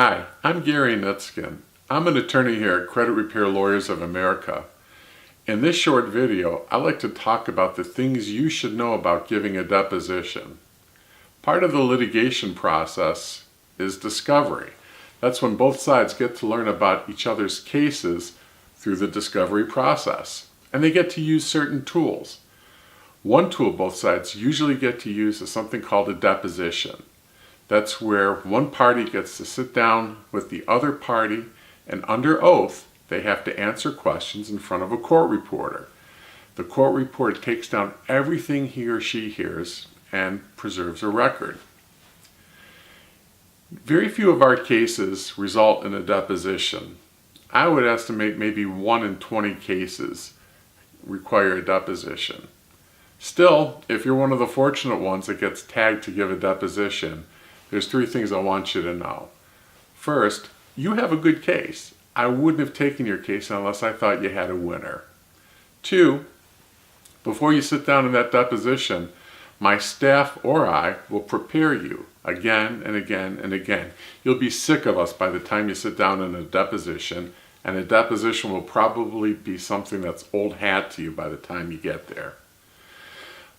Hi, I'm Gary Nutskin. I'm an attorney here at Credit Repair Lawyers of America. In this short video, I'd like to talk about the things you should know about giving a deposition. Part of the litigation process is discovery. That's when both sides get to learn about each other's cases through the discovery process, and they get to use certain tools. One tool both sides usually get to use is something called a deposition. That's where one party gets to sit down with the other party, and under oath, they have to answer questions in front of a court reporter. The court reporter takes down everything he or she hears and preserves a record. Very few of our cases result in a deposition. I would estimate maybe 1 in 20 cases require a deposition. Still, if you're one of the fortunate ones that gets tagged to give a deposition, there's 3 things I want you to know. First, you have a good case. I wouldn't have taken your case unless I thought you had a winner. 2, before you sit down in that deposition, my staff or I will prepare you again and again and again. You'll be sick of us by the time you sit down in a deposition, and a deposition will probably be something that's old hat to you by the time you get there.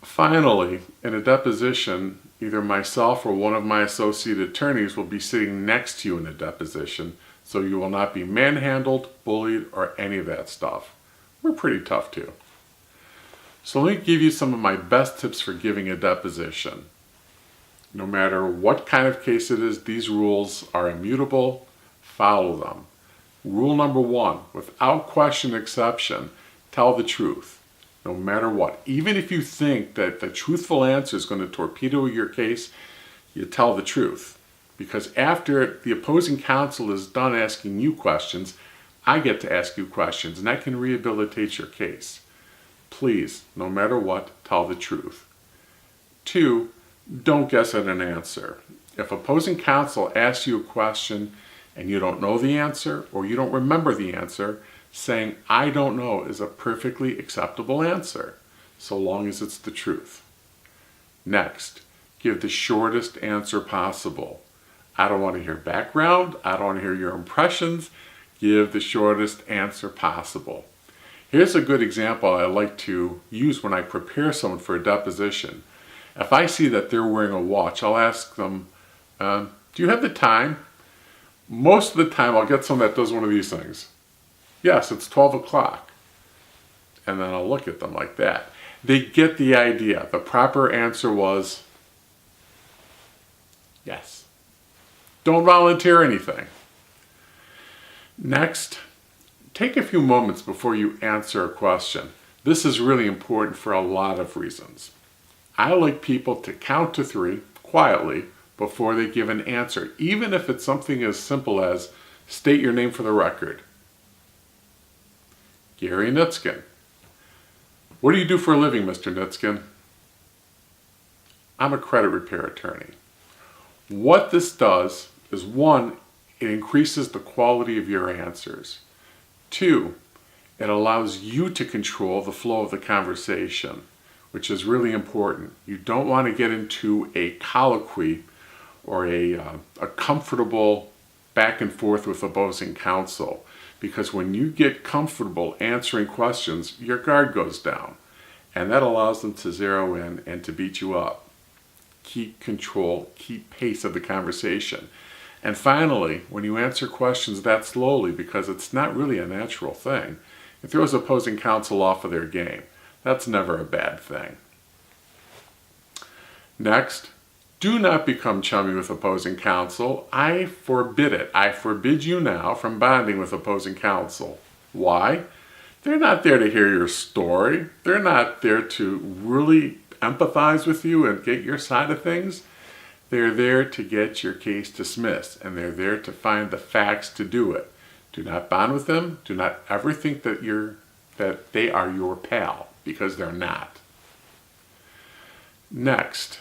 Finally, in a deposition, either myself or one of my associate attorneys will be sitting next to you in a deposition, so you will not be manhandled, bullied, or any of that stuff. We're pretty tough too. So let me give you some of my best tips for giving a deposition. No matter what kind of case it is, these rules are immutable. Follow them. Rule number 1, without question or exception, tell the truth. No matter what. Even if you think that the truthful answer is going to torpedo your case, you tell the truth. Because after the opposing counsel is done asking you questions, I get to ask you questions, and that can rehabilitate your case. Please, no matter what, tell the truth. 2, don't guess at an answer. If opposing counsel asks you a question and you don't know the answer or you don't remember the answer, saying, I don't know is a perfectly acceptable answer, so long as it's the truth. Next, give the shortest answer possible. I don't want to hear background. I don't want to hear your impressions. Give the shortest answer possible. Here's a good example I like to use when I prepare someone for a deposition. If I see that they're wearing a watch, I'll ask them, do you have the time? Most of the time, I'll get someone that does one of these things. Yes, it's 12 o'clock. And then I'll look at them like that. They get the idea. The proper answer was yes. Don't volunteer anything. Next, take a few moments before you answer a question. This is really important for a lot of reasons. I like people to count to 3 quietly before they give an answer, even if it's something as simple as state your name for the record. Gary Nutskin. What do you do for a living, Mr. Nutskin? I'm a credit repair attorney. What this does is 1, it increases the quality of your answers. 2, it allows you to control the flow of the conversation, which is really important. You don't want to get into a colloquy or a comfortable back and forth with opposing counsel. Because when you get comfortable answering questions, your guard goes down. And that allows them to zero in and to beat you up. Keep control, keep pace of the conversation. And finally, when you answer questions that slowly, because it's not really a natural thing, it throws opposing counsel off of their game. That's never a bad thing. Next, do not become chummy with opposing counsel. I forbid it. I forbid you now from bonding with opposing counsel. Why? They're not there to hear your story. They're not there to really empathize with you and get your side of things. They're there to get your case dismissed, and they're there to find the facts to do it. Do not bond with them. Do not ever think that they are your pal, because they're not. Next,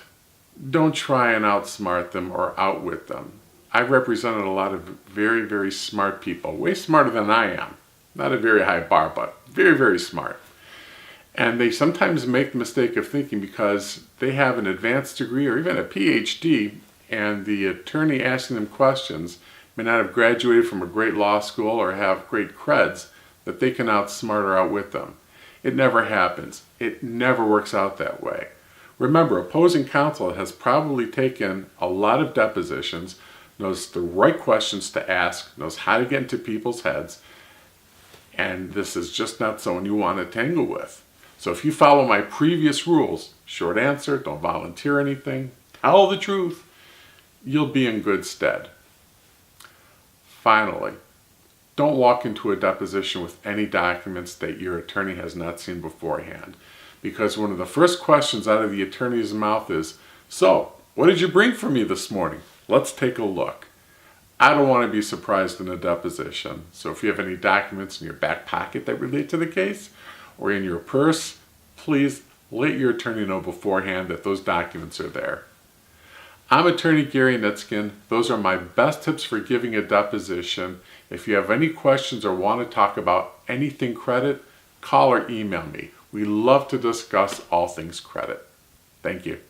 don't try and outsmart them or outwit them. I've represented a lot of very, very smart people, way smarter than I am. Not a very high bar, but very, very smart. And they sometimes make the mistake of thinking because they have an advanced degree or even a PhD, and the attorney asking them questions may not have graduated from a great law school or have great creds, that they can outsmart or outwit them. It never happens. It never works out that way. Remember, opposing counsel has probably taken a lot of depositions, knows the right questions to ask, knows how to get into people's heads, and this is just not someone you want to tangle with. So if you follow my previous rules, short answer, don't volunteer anything, tell the truth, you'll be in good stead. Finally, don't walk into a deposition with any documents that your attorney has not seen beforehand, because one of the first questions out of the attorney's mouth is, "So, what did you bring for me this morning? Let's take a look." I don't want to be surprised in a deposition, so if you have any documents in your back pocket that relate to the case, or in your purse, please let your attorney know beforehand that those documents are there. I'm Attorney Gary Nitskin. Those are my best tips for giving a deposition. If you have any questions or want to talk about anything credit, call or email me. We love to discuss all things credit. Thank you.